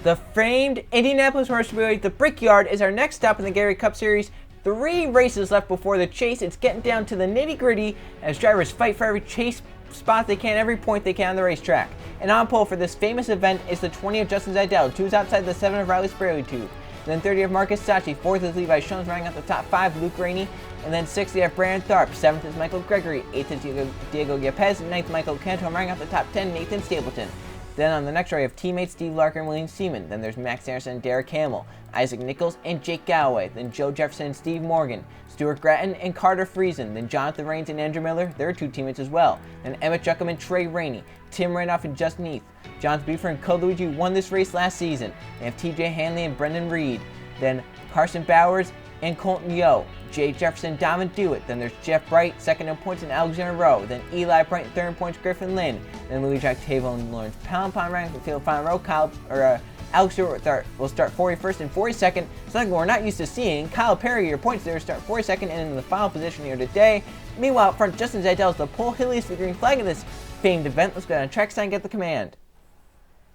The famed Indianapolis Motor Speedway, the Brickyard, is our next stop in the Gatorade Cup Series. 3 races left before the chase. It's getting down to the nitty-gritty as drivers fight for every chase spot they can, every point they can on the racetrack. And on pole for this famous event is the 20 of Justin Zaidel, 2's outside the 7 of Riley Sprague, 2. Then 30 of Marcus Sachi, 4th is Levi Schoens, running out the top 5, Luke Rainey. And then 6th we have Brandon Tharp, 7th is Michael Gregory, 8th is Diego Yepes, 9th Michael Canto, running out the top 10, Nathan Stapleton. Then on the next row, we have teammates Steve Larker and William Seaman. Then there's Max Anderson and Derek Hamill, Isaac Nichols and Jake Galloway. Then Joe Jefferson and Steve Morgan, Stuart Gratton and Carter Friesen. Then Jonathan Rains and Andrew Miller, they're 2 teammates as well. Then Emmett Juckham and Trey Rainey, Tim Randolph and Justin Heath. John Beefer and Code Luigi won this race last season. They have TJ Hanley and Brendan Reed. Then Carson Bowers and Colton Yo, Jay Jefferson, Donovan Dewitt. Then there's Jeff Bright, 2nd in points, and Alexander Rowe. Then Eli Bright, 3rd in points, Griffin Lynn. Then Louis Octavo and Lawrence Palanpon ranking the field final row. Alex Stewart will start 41st and 42nd. Something we're not used to seeing. Kyle Perry, your points there, start 42nd and in the final position here today. Meanwhile, up front, Justin Zaidel is the pole hilliest the green flag of this famed event. Let's go down to trackside and get the command.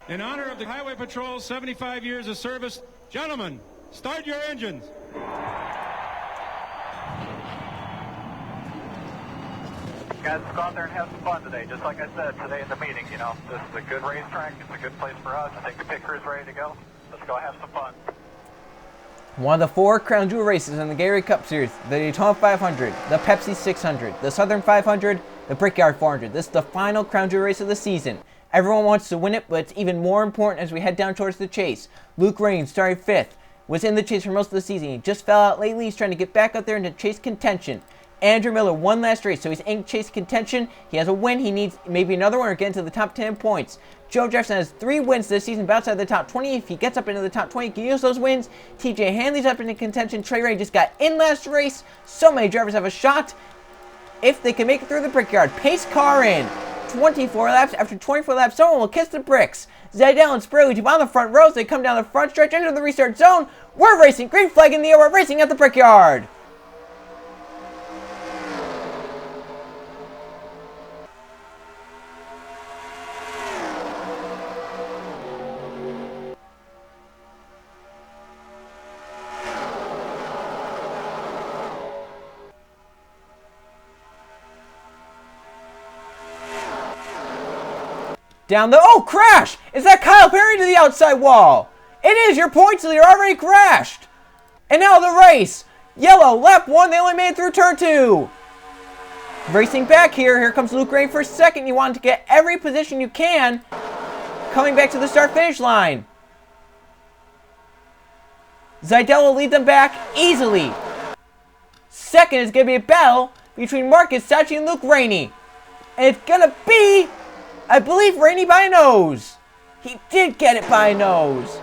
In honor of the Highway Patrol's 75 years of service, gentlemen, start your engines. Guys, go out there and have some fun today. Just like I said today in the meeting, you know, this is a good racetrack. It's a good place for us. I think the pit crew's ready to go. Let's go have some fun. One of the 4 crown jewel races in the Gatorade Cup Series, the Daytona 500, the Pepsi 600, the Southern 500, the Brickyard 400. This is the final crown jewel race of the season. Everyone wants to win it, but it's even more important as we head down towards the chase. Luke Rains started 5th, was in the chase for most of the season. He just fell out lately. He's trying to get back out there into chase contention. Andrew Miller won last race, so he's in chase contention. He has a win. He needs maybe another one or get into the top 10 points. Joe Jefferson has 3 wins this season, but outside the top 20. If he gets up into the top 20, he can use those wins. TJ Hanley's up into contention. Trey Ray just got in last race. So many drivers have a shot if they can make it through the Brickyard. Pace car in. 24 laps. After 24 laps, someone will kiss the bricks. Zaidel and Sprague on the front rows. They come down the front stretch into the restart zone. We're racing. Green flag in the air. We're racing at the Brickyard. Down the, oh, crash! Is that Kyle Perry to the outside wall? It is, your points leader already crashed. And now the race. Yellow, lap 1, they only made it through turn 2. Racing back here comes Luke Rain for 2nd. You want to get every position you can. Coming back to the start-finish line. Zaidel will lead them back easily. 2nd is going to be a battle between Marcus Sachi and Luke Rainey. And it's going to be, I believe, Rainey by a nose. He did get it by a nose.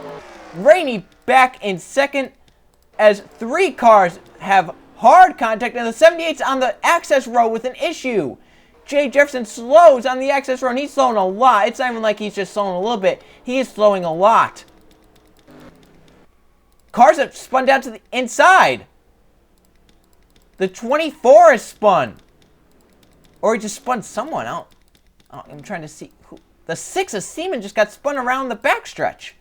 Rainey back in 2nd as 3 cars have hard contact and the 78's on the access row with an issue. Jay Jefferson slows on the access row and he's slowing a lot. It's not even like he's just slowing a little bit. He is slowing a lot. Cars have spun down to the inside. The 24 is spun. Or he just spun someone out. I'm trying to see who. The 6 of Seaman just got spun around the backstretch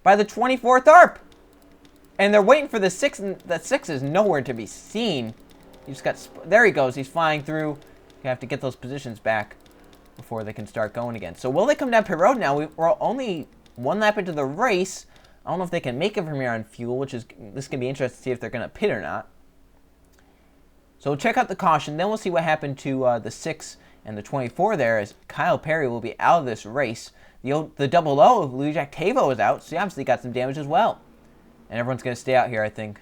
by the 24th ARP. And they're waiting for the 6, and the 6 is nowhere to be seen. He just got, there he goes. He's flying through. You have to get those positions back before they can start going again. So will they come down pit road now? We're only 1 lap into the race. I don't know if they can make it from here on fuel, which is, this can be interesting to see if they're going to pit or not. So we'll check out the caution, then we'll see what happened to the 6 and the 24 there, as Kyle Perry will be out of this race. The double O of Louis Octavo is out, so he obviously got some damage as well. And everyone's going to stay out here, I think.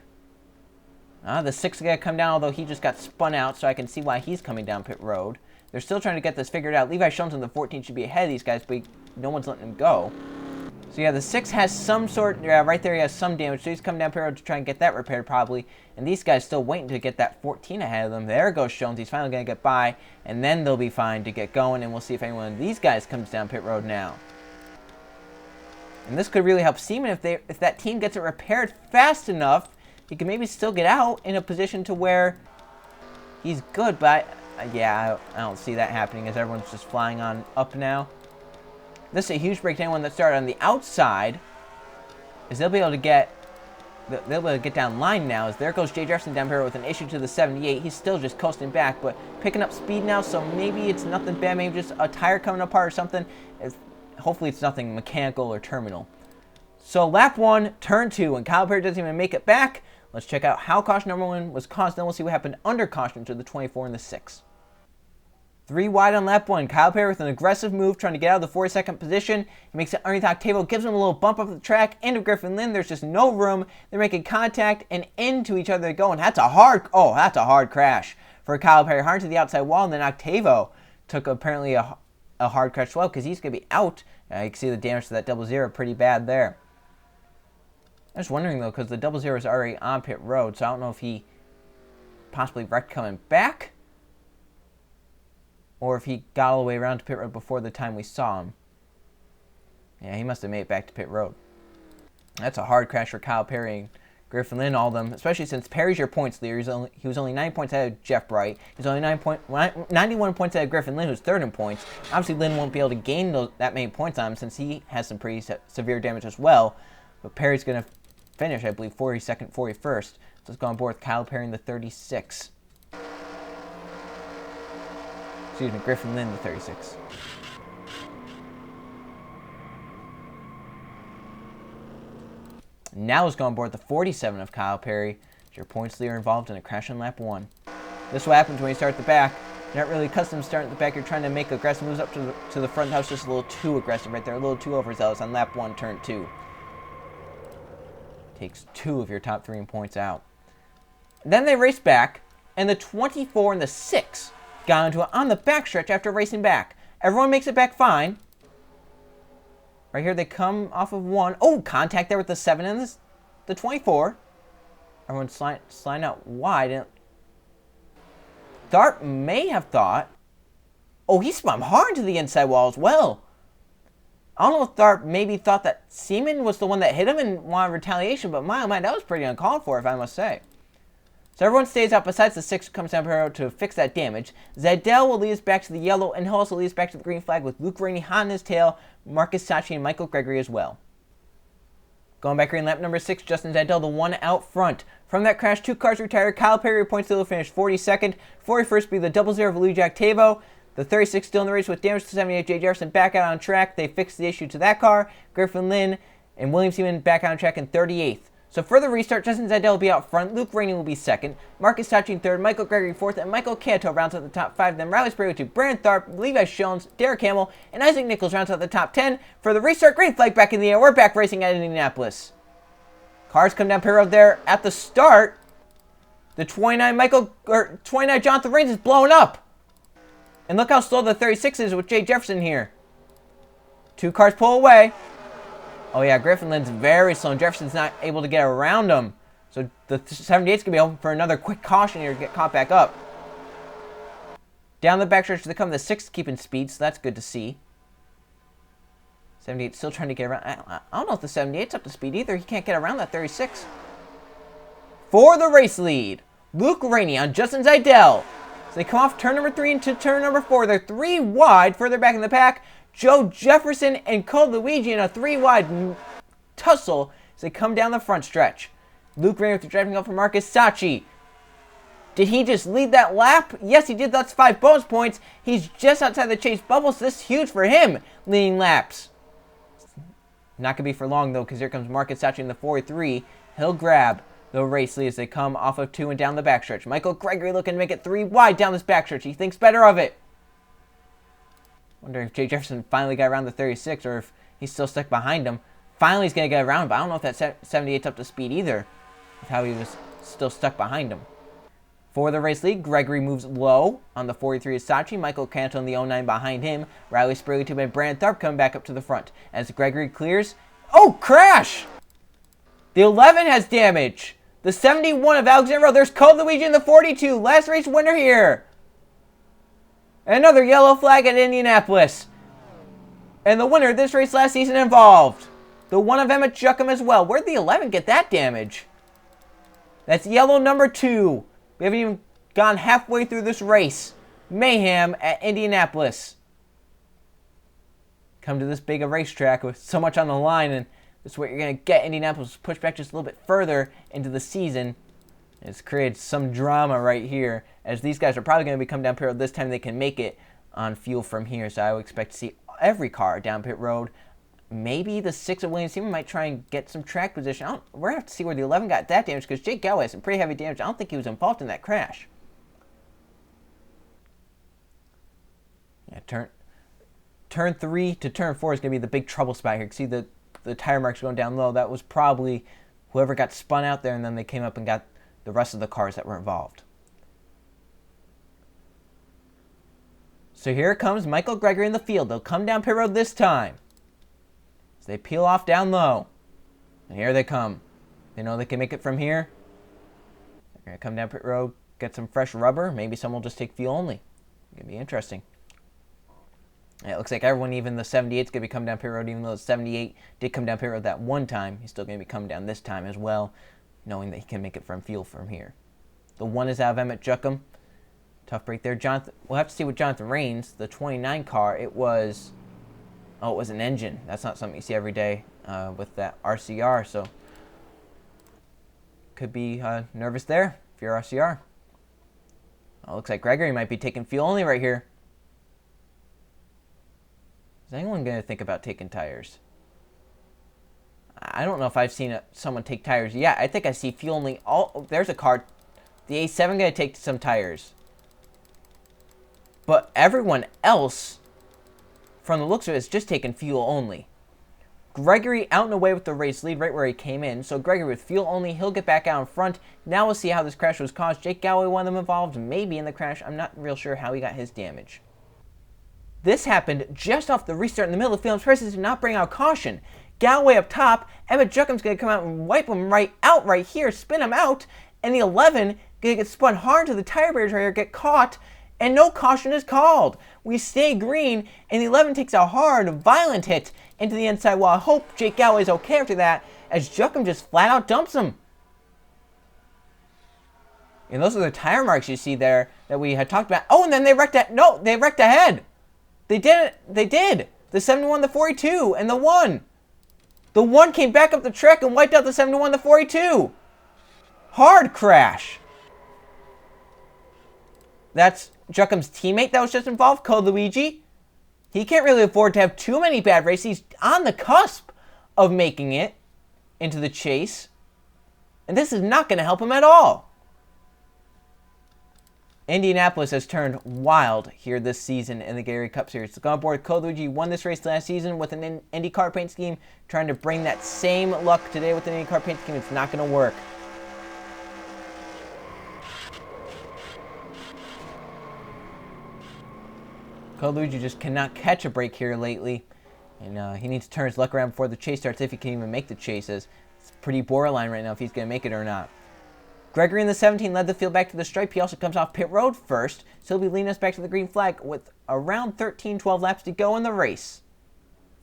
The 6 is going to come down, although he just got spun out, so I can see why he's coming down pit road. They're still trying to get this figured out. Levi Schoens in the 14 should be ahead of these guys, but no one's letting him go. So yeah, the 6 has some sort, right there he has some damage, so he's coming down pit road to try and get that repaired probably. And these guys still waiting to get that 14 ahead of them. There goes Schoens, he's finally going to get by, and then they'll be fine to get going, and we'll see if any one of these guys comes down pit road now. And this could really help Seaman if that team gets it repaired fast enough. He can maybe still get out in a position to where he's good, but yeah, I don't see that happening as everyone's just flying on up now. This is a huge break to anyone that started on the outside, as they'll be able to get down line now, as there goes Jay Jefferson down here with an issue to the 78. He's still just coasting back, but picking up speed now, so maybe it's nothing bad. Maybe just a tire coming apart or something. Hopefully it's nothing mechanical or terminal. So lap 1, turn 2, and Kyle Perry doesn't even make it back. Let's check out how caution number 1 was caused, then we'll see what happened under caution to the 24 and the 6. 3 wide on lap 1. Kyle Perry with an aggressive move trying to get out of the 42nd position. He makes it underneath Octavo, gives him a little bump up the track into Griffin Lynn. There's just no room. They're making contact and into each other they go. And that's a hard crash for Kyle Perry. Hard to the outside wall, and then Octavo took apparently a hard crash as well because he's going to be out. You can see the damage to that 00 pretty bad there. I was wondering though, because the 00 is already on pit road, so I don't know if he possibly wrecked coming back, or if he got all the way around to pit road before the time we saw him. Yeah, he must have made it back to pit road. That's a hard crash for Kyle Perry and Griffin Lynn, all of them, especially since Perry's your points leader. He was only 9 points ahead of Jeff Bright. He's only 91 points ahead of Griffin Lynn, who's third in points. Obviously, Lynn won't be able to gain that many points on him since he has some pretty severe damage as well. But Perry's going to finish, I believe, 42nd, 41st. So let's go on board with Kyle Perry in the 36. Excuse me, Griffin Lynn, the 36. Now let's go on board the 47 of Kyle Perry. Your points leader involved in a crash on lap 1. This is what happens when you start at the back. You're not really accustomed to starting at the back. You're trying to make aggressive moves up to the front. That was just a little too aggressive right there. A little too overzealous on lap 1, turn 2. Takes 2 of your top 3 in points out. Then they race back, and the 24 and the 6 got into it on the backstretch after racing back. Everyone makes it back fine. Right here, they come off of 1. Oh, contact there with the 7 and the 24. Everyone's sliding out wide. Tharp may have thought... Oh, he spun hard to the inside wall as well. I don't know if Tharp maybe thought that Seaman was the one that hit him and wanted retaliation, but my oh my, that was pretty uncalled for, if I must say. So everyone stays out besides the 6 who comes down here to fix that damage. Zaydell will lead us back to the yellow, and he'll also lead us back to the green flag with Luke Rainey hot on his tail, Marcus Sachi, and Michael Gregory as well. Going back green, lap number 6, Justin Zaydell, the one out front. From that crash, 2 cars retired. Kyle Perry points to the finish 42nd. 41st be the 00 of Luigi Octavo. The 36 still in the race with damage to 78. Jay Jefferson back out on track. They fixed the issue to that car. Griffin Lynn and William Seaman back out on track in 38th. So for the restart, Justin Zaydell will be out front. Luke Rainey will be 2nd. Marcus Sachi in 3rd. Michael Gregory 4th. And Michael Canto rounds out the top 5. Then Riley Sprague to Brandon Tharp, Levi Jones, Derek Hamill, and Isaac Nichols rounds out the top 10. For the restart, green flag back in the air. We're back racing at Indianapolis. Cars come down pit road there at the start. The 29 Jonathan Rains is blowing up. And look how slow the 36 is with Jay Jefferson here. 2 cars pull away. Oh yeah, Griffin Lynn's very slow, and Jefferson's not able to get around him. So the 78's going to be open for another quick caution here to get caught back up. Down the backstretch, they come the 6 keeping speed, so that's good to see. 78 still trying to get around. I don't know if the 78's up to speed either. He can't get around that 36. For the race lead, Luke Rainey on Justin Zaydell. So they come off turn number 3 into turn number 4. They're 3 wide further back in the pack. Joe Jefferson and Cole Luigi in a 3 wide tussle as they come down the front stretch. Luke Rainey with the driving up for Marcus Sachi. Did he just lead that lap? Yes, he did. That's 5 bonus points. He's just outside the chase bubble, so this is huge for him, leading laps. Not going to be for long, though, because here comes Marcus Sachi in the 4-3. He'll grab the race lead as they come off of 2 and down the backstretch. Michael Gregory looking to make it 3 wide down this backstretch. He thinks better of it. Wondering if Jay Jefferson finally got around the 36 or if he's still stuck behind him. Finally, he's going to get around, but I don't know if that 78's up to speed either, with how he was still stuck behind him. For the race lead, Gregory moves low on the 43 is Sachi. Michael Canto in the 09 behind him. Riley Sprague and Brandon Tharp coming back up to the front. As Gregory clears... Oh, crash! The 11 has damage. The 71 of Alexander. There's Cole Luigi in the 42. Last race winner here. Another yellow flag at Indianapolis. And the winner of this race last season involved the one of Emmett Juckham as well. Where'd the 11 get that damage? That's yellow number 2. We haven't even gone halfway through this race. Mayhem at Indianapolis. come to this big a racetrack with so much on the line, and this is what you're going to get. Indianapolis pushed back just a little bit further into the season. It's created some drama right here, as these guys are probably going to be coming down pit road this time they can make it on fuel from here. So I would expect to see every car down pit road. Maybe the 6 of Williams team might try and get some track position. We're going to have to see where the 11 got that damage, because Jake Galloway has some pretty heavy damage. I don't think he was involved in that crash. Yeah, turn 3 to turn 4 is going to be the big trouble spot here. You can see the tire marks going down low. That was probably whoever got spun out there, and then they came up and got the rest of the cars that were involved. So here comes Michael Gregory in the field. They'll come down pit road this time. So they peel off down low. And here they come. They know they can make it from here. They're going to come down pit road, get some fresh rubber. Maybe some will just take fuel only. It's going to be interesting. Yeah, it looks like everyone, even the 78 is going to be coming down pit road, even though the 78 did come down pit road that one time. He's still going to be coming down this time as well, knowing that he can make it from fuel from here. The 1 is out of Emmett Juckham. Tough break there. Jonathan, we'll have to see what Jonathan Rains, the 29 car, it was an engine. That's not something you see every day with that RCR, so could be nervous there if you're RCR. Looks like Gregory might be taking fuel only right here. Is anyone going to think about taking tires? I don't know if I've seen someone take tires yet. I think I see fuel only. There's a car. The A7 going to take some tires. But everyone else, from the looks of it, is just taking fuel only. Gregory out and away with the race lead right where he came in. So Gregory with fuel only, he'll get back out in front. Now we'll see how this crash was caused. Jake Galloway, one of them involved, maybe in the crash. I'm not real sure how he got his damage. This happened just off the restart in the middle of the field. I'm surprised did not bring out caution. Galloway up top. Emmett Juckham's going to come out and wipe him right out right here, spin him out. And the 11 going to get spun hard to the tire barriers right here, get caught, and no caution is called. We stay green, and the 11 takes a hard, violent hit into the inside wall. I hope Jake Galloway is okay after that, as Juckham just flat out dumps him. And those are the tire marks you see there that we had talked about. Oh, and then they wrecked that. No, they wrecked ahead. They did it. They did. The 71, the 42, and the 1. The 1 came back up the track and wiped out the 71, the 42. Hard crash. That's Juckham's teammate that was just involved, Code Luigi. He can't really afford to have too many bad races. He's on the cusp of making it into the chase. And this is not going to help him at all. Indianapolis has turned wild here this season in the Gatorade Cup Series. So on board, Code Luigi won this race last season with an IndyCar paint scheme. Trying to bring that same luck today with an IndyCar paint scheme. It's not going to work. Code Luigi just cannot catch a break here lately. And he needs to turn his luck around before the chase starts, if he can even make the chases. It's pretty borderline right now if he's going to make it or not. Gregory in the 17 led the field back to the stripe. He also comes off pit road first, so he'll be leading us back to the green flag with around 13-12 laps to go in the race.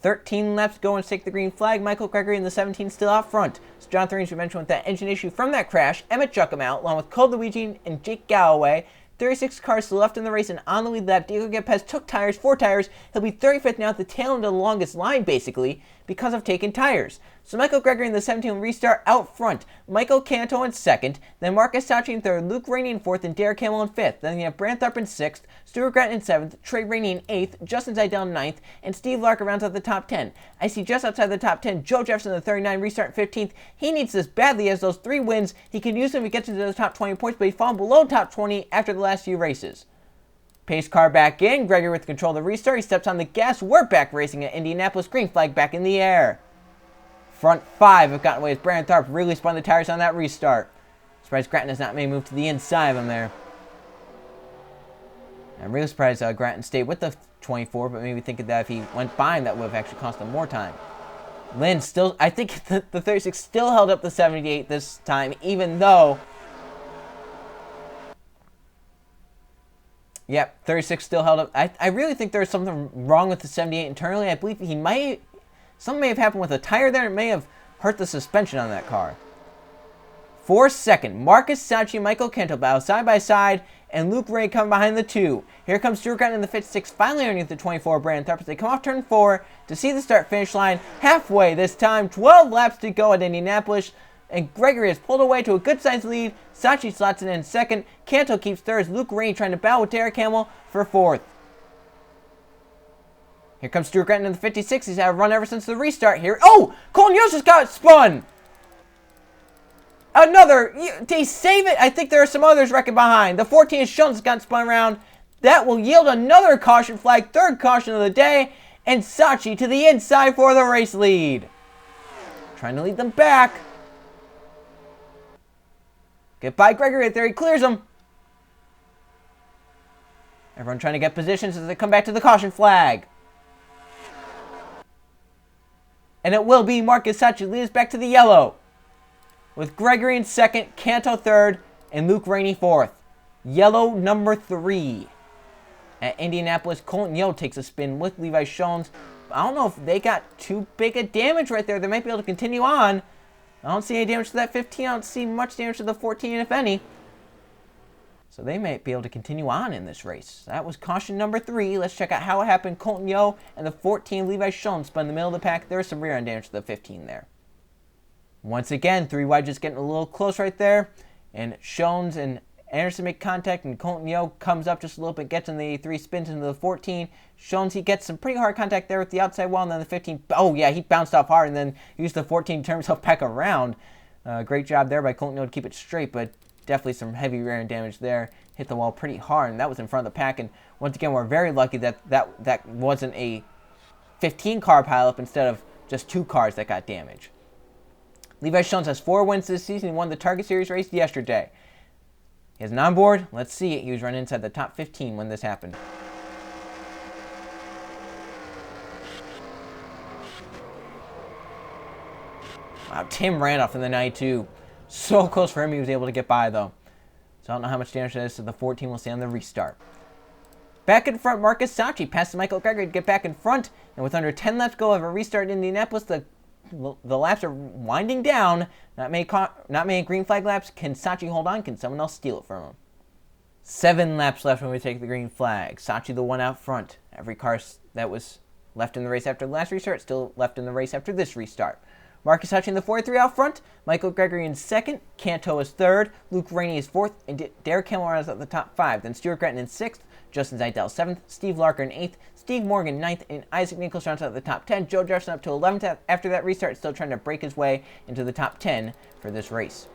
13 laps to go and take the green flag. Michael Gregory in the 17 still out front. So Jonathan Rains, we mentioned with that engine issue from that crash. Emmett Juckham out, along with Code Luigi and Jake Galloway. 36 cars still left in the race, and on the lead lap, Diego Gepez took tires, 4 tires. He'll be 35th now at the tail end of the longest line, basically, because of taking tires. So Michael Gregory in the 17 will restart out front. Michael Canto in 2nd, then Marcus Sacchi in 3rd, Luke Rainey in 4th, and Derek Hamill in 5th. Then you have Brant Tharp in 6th, Stuart Gratton in 7th, Trey Rainey in 8th, Justin Zidell in 9th, and Steve Lark rounds out the top 10. I see just outside the top 10, Joe Jefferson in the 39, restart 15th. He needs this badly as those 3 wins. He can use them if he gets into the top 20 points, but he's fallen below top 20 after the last few races. Pace car back in, Gregory with control of the restart. He steps on the gas. We're back racing at Indianapolis. Green flag back in the air. Front 5 have gotten away as Brandon Tharp really spun the tires on that restart. Surprised Gratton has not made a move to the inside of him there. I'm really surprised Gratton stayed with the 24, but maybe thinking that if he went by him, that would have actually cost him more time. Lynn still, I think the 36 still held up the 78 this time, even though... Yep, 36 still held up. I really think there's something wrong with the 78 internally. I believe something may have happened with a tire there. It may have hurt the suspension on that car. For second, Marcus Sacchi and Michael Canto battle side by side and Luke Ray coming behind the 2. Here comes Stuart Gretton in the 56, finally underneath the 24 Brandon Tharp as they come off turn 4 to see the start-finish line halfway this time. 12 laps to go at Indianapolis, and Gregory has pulled away to a good-sized lead. Sachi slots in second. Canto keeps third. Luke Ray trying to battle with Derek Hamill for 4th. Here comes Stuart Gretton in the 56. He's had a run ever since the restart here. Oh! Colton Yost just got spun! Another! They save it! I think there are some others wrecking behind. The 14 is Schultz got spun around. That will yield another caution flag. 3rd caution of the day. And Sachi to the inside for the race lead. Trying to lead them back. Get by Gregory right there. He clears them. Everyone trying to get positions as they come back to the caution flag. And it will be Marcus Sachi leads back to the yellow. With Gregory in 2nd, Canto 3rd, and Luke Rainey 4th. Yellow number 3. At Indianapolis, Colton Yo takes a spin with Levi Schoens. I don't know if they got too big a damage right there. They might be able to continue on. I don't see any damage to that 15. I don't see much damage to the 14, if any. So they might be able to continue on in this race. That was caution number 3. Let's check out how it happened. Colton Yo and the 14, Levi Schoens, spun in the middle of the pack. There was some rear end damage to the 15 there. Once again, 3 wide just getting a little close right there. And Schoens and Anderson make contact, and Colton Yo comes up just a little bit, gets in the 3 spins into the 14. Schoens, he gets some pretty hard contact there with the outside wall, and then the 15, oh yeah, he bounced off hard, and then used the 14 to turn himself back around. Great job there by Colton Yo to keep it straight, but definitely some heavy rear end damage there. Hit the wall pretty hard, and that was in front of the pack, and once again, we're very lucky that wasn't a 15 car pileup instead of just 2 cars that got damage. Levi Schoens has 4 wins this season. He won the Target Series race yesterday. He has an onboard. Let's see it. He was running inside the top 15 when this happened. Wow, Tim Randolph in the 92. So close for him. He was able to get by, though. So I don't know how much damage that is to the 14. We'll see on the restart. Back in front, Marcus Sachi passes Michael Gregory to get back in front. And with under 10 laps to go of a restart in Indianapolis, the laps are winding down. Not many green flag laps. Can Sachi hold on? Can someone else steal it from him? 7 laps left when we take the green flag. Sachi the one out front. Every car that was left in the race after the last restart still left in the race after this restart. Marcus Sachi in the 43 out front. Michael Gregory in 2nd. Canto is 3rd. Luke Rainey is 4th. And Derek Hamill runs at the top 5. Then Stuart Gretton in 6th. Justin Zeidel 7th. Steve Larker in 8th. Steve Morgan 9th. And Isaac Nichols rounds out the top 10. Joe Jefferson up to 11th after that restart, still trying to break his way into the top 10 for this race.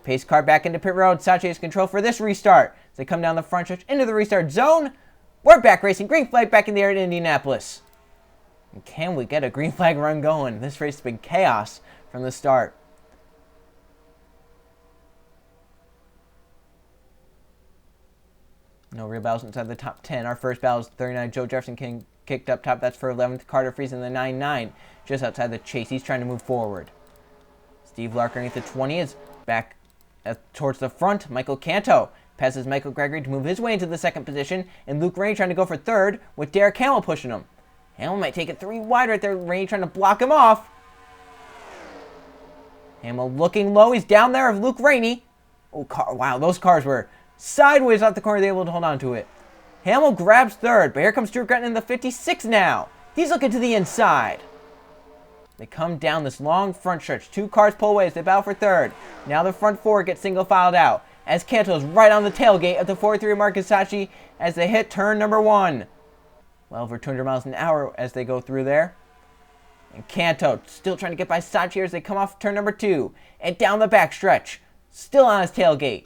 Pace car back into pit road. Sachi has control for this restart. As they come down the front stretch into the restart zone. We're back racing. Green flag back in the air at Indianapolis. And can we get a green flag run going? This race has been chaos from the start. No real battles inside the top 10. Our first battle is 39. Joe Jefferson kicked up top. That's for 11th. Carter Freeze in the 9-9. Just outside the chase. He's trying to move forward. Steve Larker underneath the 20 is back towards the front. Michael Canto passes Michael Gregory to move his way into the 2nd position. And Luke Rainey trying to go for 3rd with Derek Hamill pushing him. Hamill might take it 3 wide right there. Rainey trying to block him off. Hamill looking low. He's down there of Luke Rainey. Oh, wow, those cars were sideways off the corner. They were able to hold on to it. Hamill grabs 3rd, but here comes Stuart Gretton in the 56 now. He's looking to the inside. They come down this long front stretch. 2 cars pull away as they battle for 3rd. Now the front 4 get single filed out as Canto's right on the tailgate of the 43 Marcus Sachi as they hit turn number 1. Well over 200 miles an hour as they go through there. And Canto still trying to get by Sachi here as they come off turn number 2. And down the back stretch. Still on his tailgate.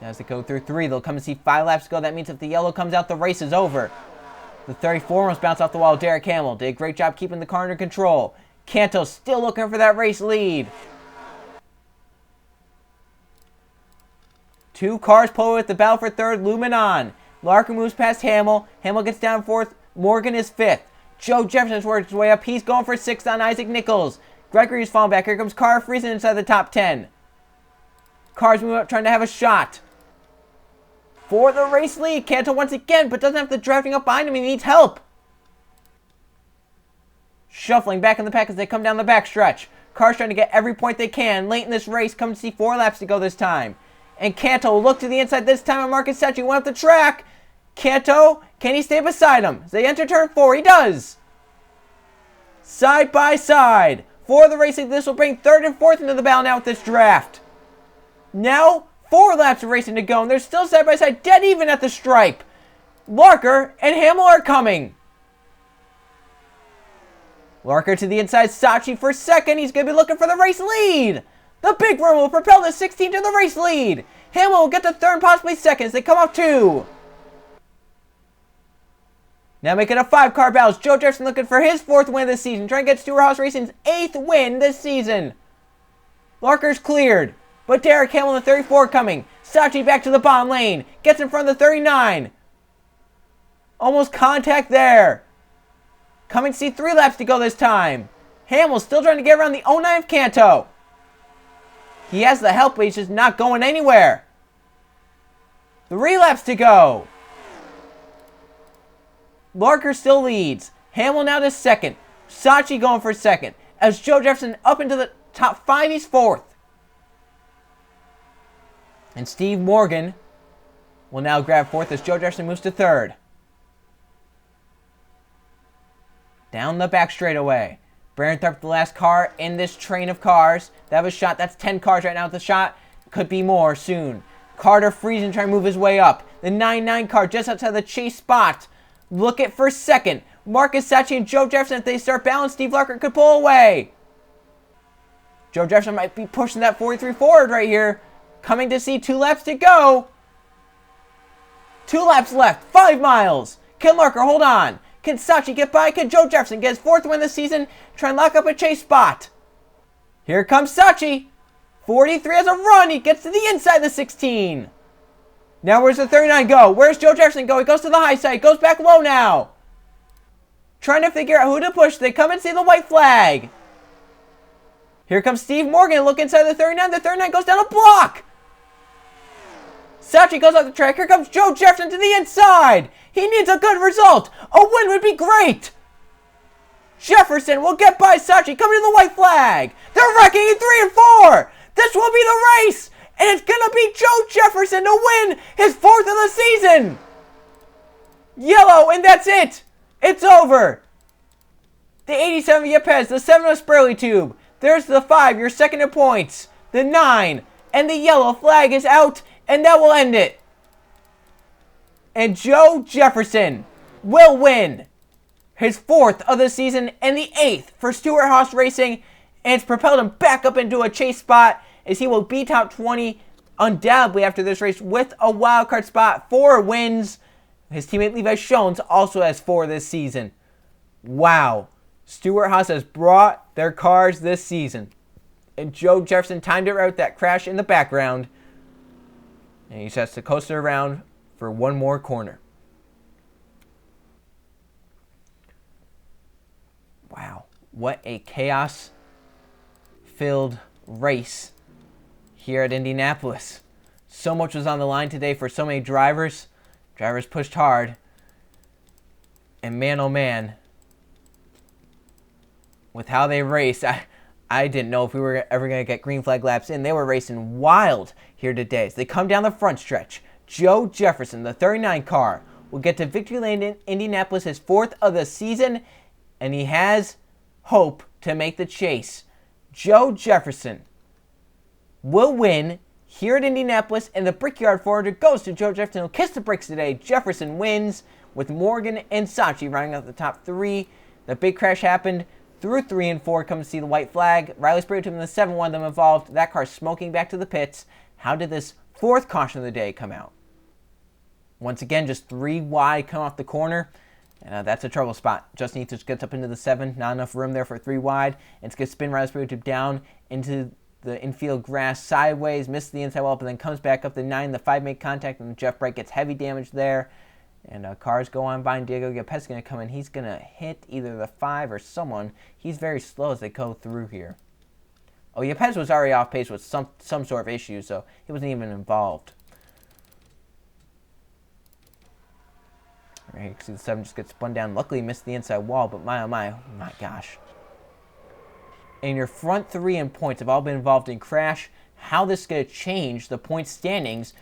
As they go through 3, they'll come and see 5 laps to go. That means if the yellow comes out, the race is over. The 34 almost bounced off the wall. Derek Hamill did a great job keeping the car under control. Canto still looking for that race lead. 2 cars pull with the battle for 3rd. Looming on. Larker moves past Hamill. Hamill gets down 4th. Morgan is 5th. Joe Jefferson's worked his way up. He's going for 6th on Isaac Nichols. Gregory's falling back. Here comes Carter Friesen inside the top 10. Cars move up trying to have a shot for the race lead. Canto once again, but doesn't have the drafting up behind him. He needs help. shuffling back in the pack as they come down the backstretch. Cars trying to get every point they can late in this race. Come to see 4 laps to go this time. And Kanto will look to the inside this time, and Marcus Sacchi went up the track. Kanto, can he stay beside him? As they enter turn 4, he does. Side by side. For the racing, this will bring 3rd and 4th into the battle now with this draft. Now, 4 laps of racing to go, and they're still side by side, dead even at the stripe. Larker and Hamill are coming. Larker to the inside, Sacchi for 2nd. He's going to be looking for the race lead. The big room will propel the 16 to the race lead. Hamill will get to 3rd and possibly 2nd as they come off 2. Now making a 5-car battle. Joe Jefferson looking for his 4th win of the season. Trying to get Stewart-Haas Racing's 8th win this season. Larker's cleared. But Derek Hamill in the 34 coming. Sacchi back to the bottom lane. Gets in front of the 39. Almost contact there. Coming to see 3 laps to go this time. Hamill still trying to get around the 09 of Kanto. He has the help, but he's just not going anywhere. 3 laps to go. Larker still leads. Hamill now to 2nd. Sacchi going for 2nd. As Joe Jefferson up into the top 5, he's 4th. And Steve Morgan will now grab 4th as Joe Jefferson moves to 3rd. Down the back straightaway. Brandon Tharp, the last car in this train of cars. That was shot. That's 10 cars right now with the shot. Could be more soon. Carter Friesen trying to move his way up. The 9-9 car just outside the chase spot. Look at for 2nd. Marcus Sacchi and Joe Jefferson. If they start balanced, Steve Larker could pull away. Joe Jefferson might be pushing that 43 forward right here. Coming to see 2 laps to go. 2 laps left. 5 miles. Can Larker hold on? Can Sacchi get by? Can Joe Jefferson get his 4th win this season? Try and lock up a chase spot. Here comes Sacchi. 43 has a run. He gets to the inside the 16. Now where's the 39 go? Where's Joe Jefferson go? He goes to the high side. Goes back low now. Trying to figure out who to push. They come and see the white flag. Here comes Steve Morgan. Look inside the 39. The 39 goes down a block. Sacchi goes off the track. Here comes Joe Jefferson to the inside. He needs a good result. A win would be great. Jefferson will get by Sacchi. Coming to the white flag. They're wrecking in 3 and 4. This will be the race. And it's going to be Joe Jefferson to win his 4th of the season. Yellow, and that's it. It's over. The 87 Yepes, the 7 of Spurley Tube. There's the 5, your 2nd in points. The 9, and the yellow flag is out, and that will end it. And Joe Jefferson will win his 4th of the season and the 8th for Stewart-Haas Racing. And it's propelled him back up into a chase spot as he will be top 20 undoubtedly after this race with a wildcard spot. 4 wins. His teammate Levi Schoens also has 4 this season. Wow. Stewart-Haas has brought their cars this season. And Joe Jefferson timed it right with that crash in the background. And he just has to coast it around for one more corner. Wow. What a chaos-filled race here at Indianapolis. So much was on the line today for so many drivers. Drivers pushed hard. And man, oh man, with how they raced, I didn't know if we were ever going to get green flag laps in. They were racing wild here today. As they come down the front stretch, Joe Jefferson, the 39 car, will get to victory lane in Indianapolis, his 4th of the season, and he has hope to make the chase. Joe Jefferson will win here at Indianapolis, and the Brickyard 400 goes to Joe Jefferson. He'll kiss the bricks today. Jefferson wins with Morgan and Sacchi rounding out the top 3. The big crash happened through 3 and 4. Come to see the white flag. Riley Sprague in the 7, one of them involved. That car smoking back to the pits. How did this 4th caution of the day come out? Once again, just 3 wide come off the corner. And that's a trouble spot. Justin Eathers gets up into the 7. Not enough room there for 3 wide. And it's going to spin Riley Sprague down into the infield grass sideways. Misses the inside wall, but then comes back up the 9. The 5 make contact, and Jeff Bright gets heavy damage there. And cars go on by, and Diego Yepes is going to come in. He's going to hit either the 5 or someone. He's very slow as they go through here. Oh, Yepes was already off pace with some sort of issue, so he wasn't even involved. Right, you can see the 7 just gets spun down. Luckily, missed the inside wall, but my, oh my gosh. And your front 3 in points have all been involved in crash. How this is going to change the point standings.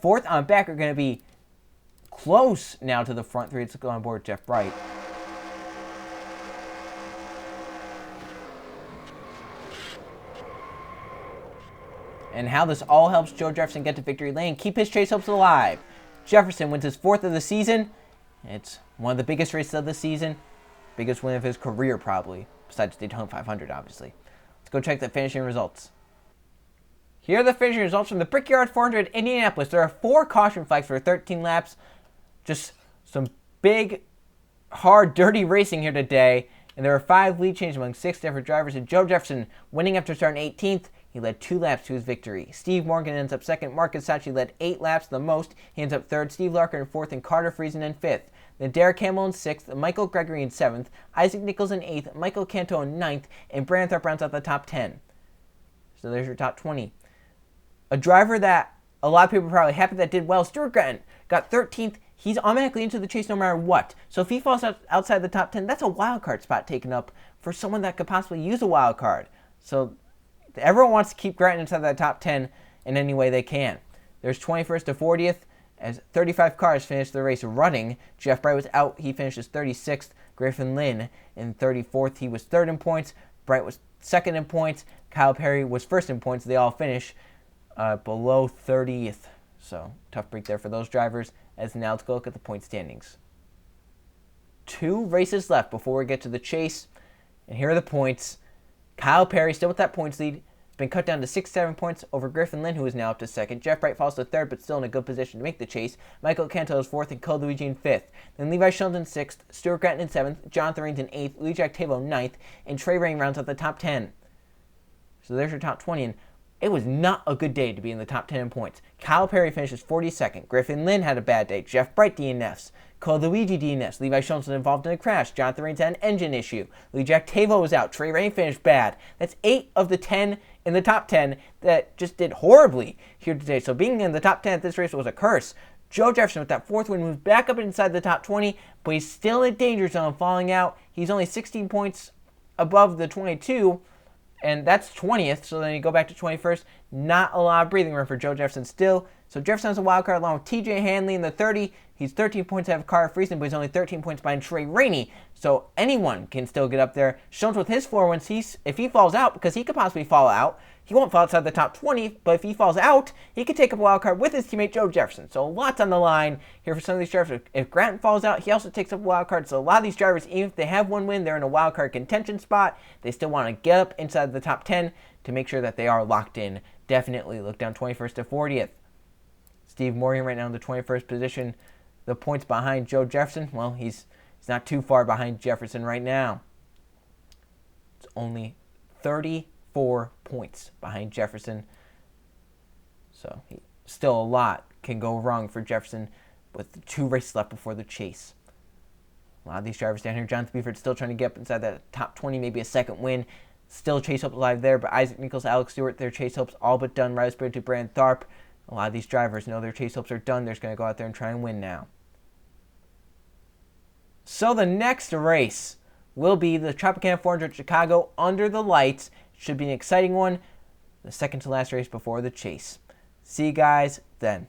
4th on back are going to be close now to the front 3. Let's go on board with Jeff Bright. And how this all helps Joe Jefferson get to victory lane, keep his chase hopes alive. Jefferson wins his 4th of the season. It's one of the biggest races of the season. Biggest win of his career, probably. Besides Daytona 500, obviously. Let's go check the finishing results. Here are the finishing results from the Brickyard 400 Indianapolis. There are 4 caution flags for 13 laps. Just some big, hard, dirty racing here today. And there are 5 lead changes among 6 different drivers. And Joe Jefferson winning after starting 18th. He led 2 laps to his victory. Steve Morgan ends up 2nd. Marcus Sacchi led 8 laps, the most. He ends up 3rd. Steve Larker in 4th, and Carter Friesen in 5th. Then Derek Campbell in 6th, Michael Gregory in 7th, Isaac Nichols in 8th, Michael Canto in 9th, and Brandon Thorpe rounds out the top 10. So there's your top 20. A driver that a lot of people are probably happy that did well, Stuart Gratton, got 13th. He's automatically into the chase no matter what. So if he falls outside the top 10, that's a wild card spot taken up for someone that could possibly use a wild card. So everyone wants to keep Gratton inside that top 10 in any way they can. There's 21st to 40th. As 35 cars finished the race running, Jeff Bright was out. He finishes 36th. Griffin Lynn in 34th. He was 3rd in points. Bright was 2nd in points. Kyle Perry was 1st in points. They all finish below 30th. So tough break there for those drivers. As now let's go look at the point standings. 2 races left before we get to the chase. And here are the points. Kyle Perry still with that points lead. Been cut down to 6-7 points over Griffin Lynn, who is now up to 2nd. Jeff Bright falls to 3rd, but still in a good position to make the chase. Michael Canto is 4th, and Cole Luigi in 5th. Then Levi Sheldon in 6th, Stuart Gratton in 7th, Jonathan Rains in 8th, Lee Jack Tavo 9th, and Trey Rain rounds out the top 10. So there's your top 20, and it was not a good day to be in the top 10 in points. Kyle Perry finishes 42nd. Griffin Lynn had a bad day. Jeff Bright DNFs. Cole Luigi DNFs. Levi Sheldon was involved in a crash. Jonathan Rains had an engine issue. Lee Jack Tavo was out. Trey Rain finished bad. That's 8 of the 10 in the top 10 that just did horribly here today. So being in the top 10 at this race was a curse. Joe Jefferson with that 4th win moves back up inside the top 20, but he's still in danger zone falling out. He's only 16 points above the 22, and that's 20th, so then you go back to 21st. Not a lot of breathing room for Joe Jefferson still. So Jefferson has a wild card along with TJ Hanley in the 30. He's 13 points ahead of Carter Friesen, but he's only 13 points behind Trey Rainey. So anyone can still get up there. Jones with his 4 wins, if he falls out, because he could possibly fall out, he won't fall outside the top 20, but if he falls out, he could take up a wild card with his teammate Joe Jefferson. So lots on the line here for some of these drivers. If Gratton falls out, he also takes up a wild card. So a lot of these drivers, even if they have 1 win, they're in a wild card contention spot. They still want to get up inside the top 10 to make sure that they are locked in. Definitely look down 21st to 40th. Steve Morgan right now in the 21st position. The points behind Joe Jefferson, well, he's not too far behind Jefferson right now. It's only 34 points behind Jefferson. So still a lot can go wrong for Jefferson with 2 races left before the chase. A lot of these drivers down here. Jonathan Beeford still trying to get up inside that top 20, maybe a 2nd win. Still chase hopes alive there, but Isaac Nichols, Alex Stewart, their chase hopes all but done. Riley Spirit to Brandon Thorpe. A lot of these drivers know their chase hopes are done. They're just going to go out there and try and win now. So the next race will be the Tropicana 400 Chicago under the lights. Should be an exciting one. The second to last race before the chase. See you guys then.